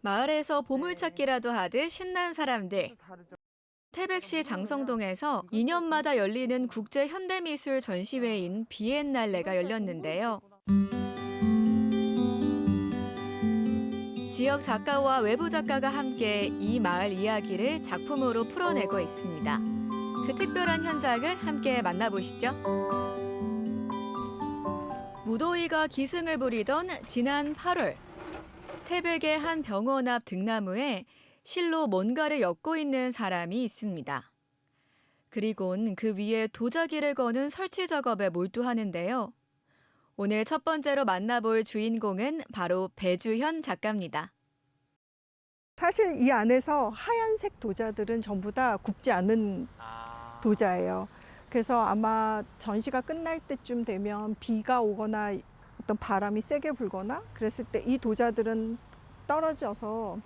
마을에서 보물찾기라도 하듯 신난 사람들. 다르죠. 태백시 장성동에서 2년마다 열리는 국제 현대미술 전시회인 비엔날레가 열렸는데요. 지역 작가와 외부 작가가 함께 이 마을 이야기를 작품으로 풀어내고 있습니다. 그 특별한 현장을 함께 만나보시죠. 무더위가 기승을 부리던 지난 8월, 태백의 한 병원 앞 등나무에 실로 뭔가를 엮고 있는 사람이 있습니다. 그리곤 그 위에 도자기를 거는 설치 작업에 몰두하는데요. 오늘 첫 번째로 만나볼 주인공은 바로 배주현 작가입니다. 사실 이 안에서 하얀색 도자들은 전부 다 굽지 않은 도자예요. 그래서 아마 전시가 끝날 때쯤 되면 비가 오거나 어떤 바람이 세게 불거나 그랬을 때 이 도자들은 떨어져서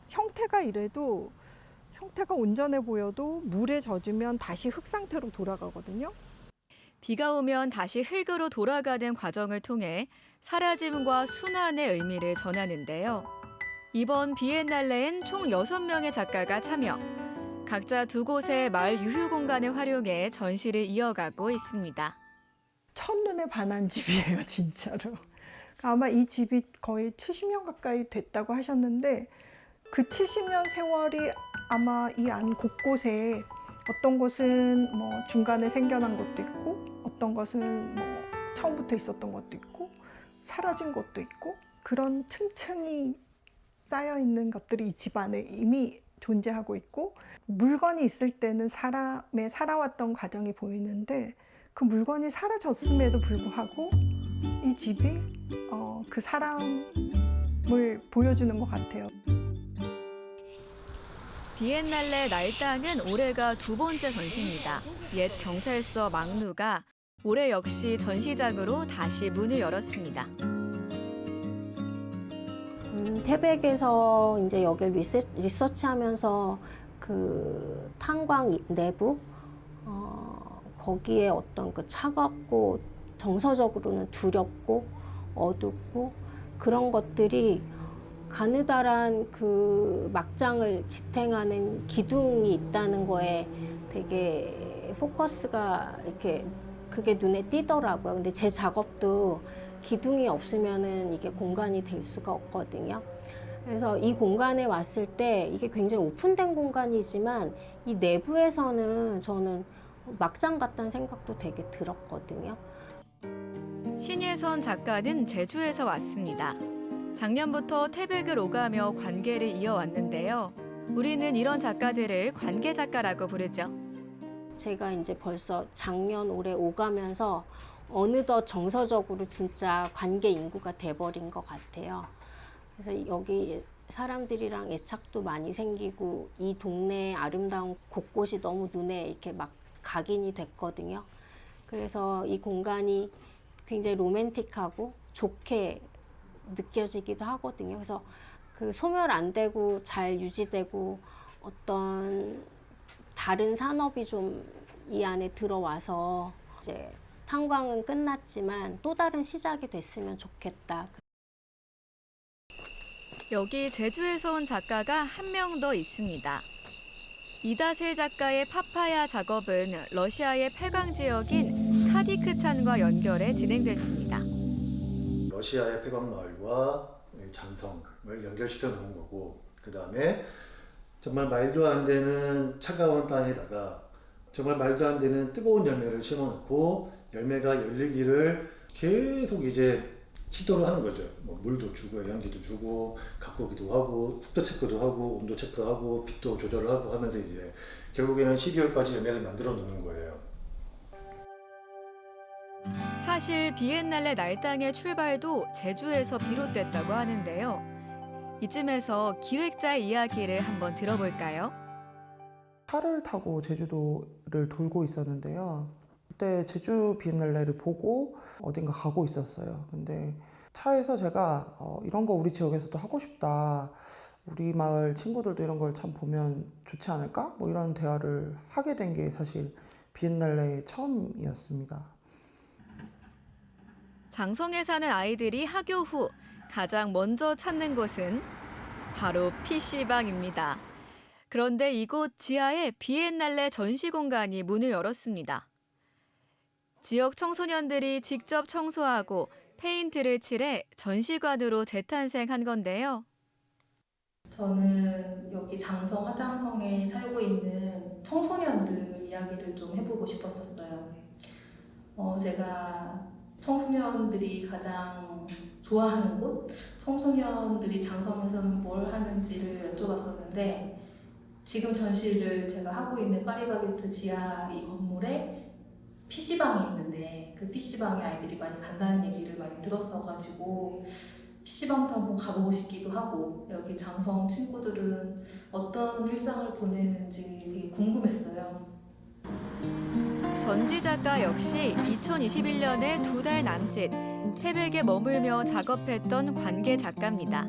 형태가 이래도 형태가 온전해 보여도 물에 젖으면 다시 흙 상태로 돌아가거든요. 비가 오면 다시 흙으로 돌아가는 과정을 통해 사라짐과 순환의 의미를 전하는데요. 이번 비엔날레엔 총 6명의 작가가 참여. 각자 두 곳의 마을 유휴 공간을 활용해 전시를 이어가고 있습니다. 첫눈에 반한 집이에요, 진짜로. 아마 이 집이 거의 70년 가까이 됐다고 하셨는데 그 70년 세월이 아마 이 안 곳곳에 어떤 곳은 뭐 중간에 생겨난 것도 있고 어떤 것은 뭐 처음부터 있었던 것도 있고 사라진 것도 있고 그런 층층이 쌓여 있는 것들이 이 집 안에 이미 존재하고 있고 물건이 있을 때는 사람의 살아왔던 과정이 보이는데 그 물건이 사라졌음에도 불구하고 이 집이 그 사람을 보여주는 것 같아요. 비엔날레 날당은 올해가 두 번째 전시입니다. 옛 경찰서 막루가 올해 역시 전시장으로 다시 문을 열었습니다. 태백에서 이제 여기를 리서치하면서 그 탄광 내부 거기에 어떤 그 차갑고 정서적으로는 두렵고 어둡고 그런 것들이 가느다란 그 막장을 지탱하는 기둥이 있다는 거에 되게 포커스가 이렇게 그게 눈에 띄더라고요. 근데 제 작업도 기둥이 없으면은 이게 공간이 될 수가 없거든요. 그래서 이 공간에 왔을 때 이게 굉장히 오픈된 공간이지만 이 내부에서는 저는 막장 같다는 생각도 되게 들었거든요. 신예선 작가는 제주에서 왔습니다. 작년부터 태백을 오가며 관계를 이어왔는데요. 우리는 이런 작가들을 관계 작가라고 부르죠. 제가 이제 벌써 작년 올해 오가면서 어느덧 정서적으로 진짜 관계 인구가 돼버린 것 같아요. 그래서 여기 사람들이랑 애착도 많이 생기고 이 동네의 아름다운 곳곳이 너무 눈에 이렇게 막 각인이 됐거든요. 그래서 이 공간이 굉장히 로맨틱하고 좋게 느껴지기도 하거든요. 그래서 그 소멸 안 되고 잘 유지되고 어떤 다른 산업이 좀 이 안에 들어와서 이제 탄광은 끝났지만 또 다른 시작이 됐으면 좋겠다. 여기 제주에서 온 작가가 한 명 더 있습니다. 이다슬 작가의 파파야 작업은 러시아의 폐광 지역인 카디크찬과 연결해 진행됐습니다. 러시아의 폐광마을과 장성을 연결시켜 놓은 거고 그 다음에 정말 말도 안 되는 차가운 땅에다가 정말 말도 안 되는 뜨거운 열매를 심어놓고 열매가 열리기를 계속 이제 시도를 하는 거죠. 뭐 물도 주고 영양제도 주고 가꾸기도 하고 습도 체크도 하고 온도 체크하고 빛도 조절을 하고 하면서 이제 결국에는 12월까지 열매를 만들어 놓는 거예요. 사실 비엔날레 날당의 출발도 제주에서 비롯됐다고 하는데요. 이쯤에서 기획자의 이야기를 한번 들어볼까요? 차를 타고 제주도를 돌고 있었는데요. 그때 제주 비엔날레를 보고 어딘가 가고 있었어요. 근데 차에서 제가 이런 거 우리 지역에서도 하고 싶다. 우리 마을 친구들도 이런 걸 참 보면 좋지 않을까? 뭐 이런 대화를 하게 된 게 사실 비엔날레 처음이었습니다. 장성에 사는 아이들이 하교 후 가장 먼저 찾는 곳은 바로 PC방입니다. 그런데 이곳 지하에 비엔날레 전시 공간이 문을 열었습니다. 지역 청소년들이 직접 청소하고 페인트를 칠해 전시관으로 재탄생한 건데요. 저는 여기 장성 화장성에 살고 있는 청소년들 이야기를 좀 해보고 싶었었어요. 제가 청소년들이 가장 좋아하는 곳, 청소년들이 장성에서는 뭘 하는지를 여쭤봤었는데 지금 전시를 제가 하고 있는 파리바게뜨 지하 이 건물에 PC방이 있는데 그 PC방에 아이들이 많이 간다는 얘기를 많이 들었어가지고 PC방도 한번 가보고 싶기도 하고 여기 장성 친구들은 어떤 일상을 보내는지 되게 궁금했어요. 전지 작가 역시 2021년에 2달 남짓 태백에 머물며 작업했던 관계 작가입니다.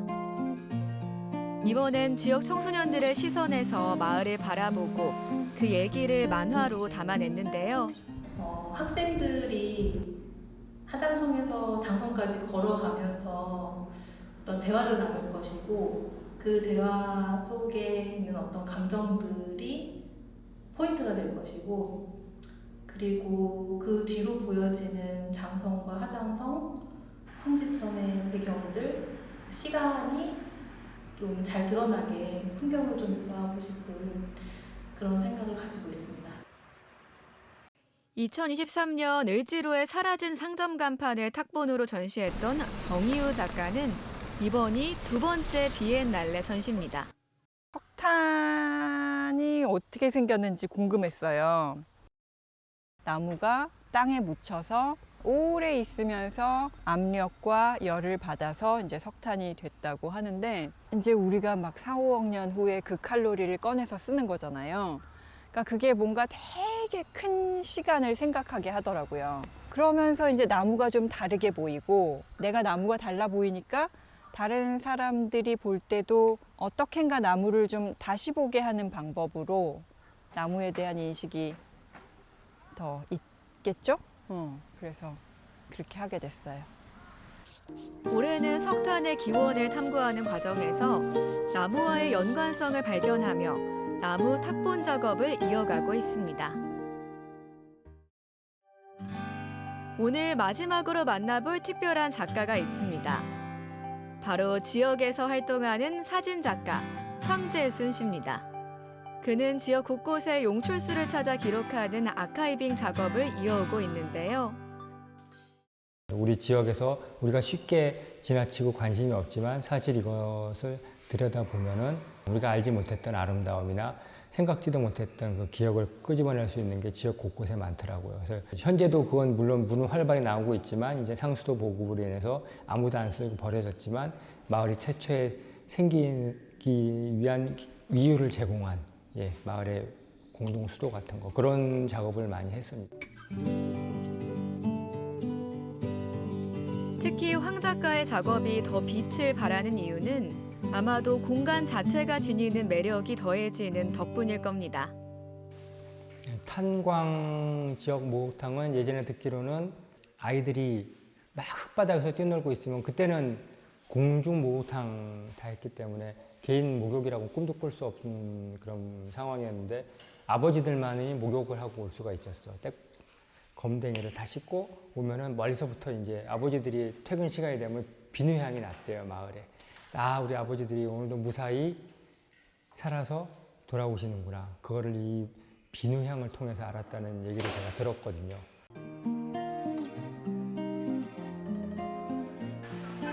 이번엔 지역 청소년들의 시선에서 마을을 바라보고 그 얘기를 만화로 담아냈는데요. 학생들이 하장성에서 장성까지 걸어가면서 어떤 대화를 나눌 것이고 그 대화 속에 있는 어떤 감정들이 포인트가 될 것이고 그리고 그 뒤로 보여지는 장성과 하장성, 황지천의 배경들, 그 시간이 좀 잘 드러나게 풍경을 좀 묘사하고 싶은 그런 생각을 가지고 있습니다. 2023년 을지로에 사라진 상점 간판을 탁본으로 전시했던 정희우 작가는 이번이 2번째 비엔날레 전시입니다. 석탄이 어떻게 생겼는지 궁금했어요. 나무가 땅에 묻혀서 오래 있으면서 압력과 열을 받아서 이제 석탄이 됐다고 하는데 이제 우리가 막 4, 5억 년 후에 그 칼로리를 꺼내서 쓰는 거잖아요. 그러니까 그게 뭔가 되게 큰 시간을 생각하게 하더라고요. 그러면서 이제 나무가 좀 다르게 보이고 내가 나무가 달라 보이니까 다른 사람들이 볼 때도 어떻게인가 나무를 좀 다시 보게 하는 방법으로 나무에 대한 인식이 더 있겠죠? 그래서 그렇게 하게 됐어요. 올해는 석탄의 기원을 탐구하는 과정에서 나무와의 연관성을 발견하며 나무 탁본 작업을 이어가고 있습니다. 오늘 마지막으로 만나볼 특별한 작가가 있습니다. 바로 지역에서 활동하는 사진작가 황재순 씨입니다. 그는 지역 곳곳의 용출수를 찾아 기록하는 아카이빙 작업을 이어오고 있는데요. 우리 지역에서 우리가 쉽게 지나치고 관심이 없지만 사실 이것을 들여다보면은 우리가 알지 못했던 아름다움이나 생각지도 못했던 그 기억을 끄집어낼 수 있는 게 지역 곳곳에 많더라고요. 그래서 현재도 그건 물론 물은 활발히 나오고 있지만 이제 상수도 보급으로 인해서 아무도 안 쓰고 버려졌지만 마을이 최초에 생기기 위한 이유를 제공한 마을의 공동 수도 같은 거 그런 작업을 많이 했습니다. 특히 황 작가의 작업이 더 빛을 발하는 이유는 아마도 공간 자체가 지니는 매력이 더해지는 덕분일 겁니다. 탄광 지역 목욕탕은 예전에 듣기로는 아이들이 막 흙바닥에서 뛰놀고 있으면 그때는 공중 목욕탕 다 했기 때문에 개인 목욕이라고 꿈도 꿀 수 없는 그런 상황이었는데 아버지들만이 목욕을 하고 올 수가 있었어. 검댕이를 다 씻고 오면은 멀리서부터 이제 아버지들이 퇴근 시간이 되면 비누향이 났대요, 마을에. 아, 우리 아버지들이 오늘도 무사히 살아서 돌아오시는구나. 그거를 이 비누향을 통해서 알았다는 얘기를 제가 들었거든요.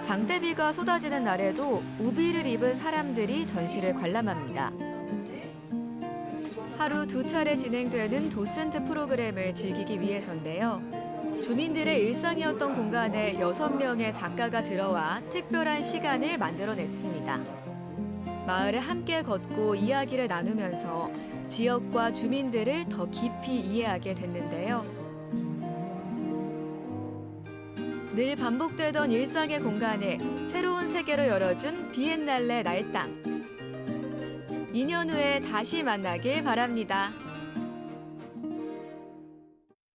장대비가 쏟아지는 날에도 우비를 입은 사람들이 전시를 관람합니다. 하루 2차례 진행되는 도슨트 프로그램을 즐기기 위해서인데요. 주민들의 일상이었던 공간에 6명의 작가가 들어와 특별한 시간을 만들어냈습니다. 마을을 함께 걷고 이야기를 나누면서 지역과 주민들을 더 깊이 이해하게 됐는데요. 늘 반복되던 일상의 공간을 새로운 세계로 열어준 비엔날레 날당. 2년 후에 다시 만나길 바랍니다.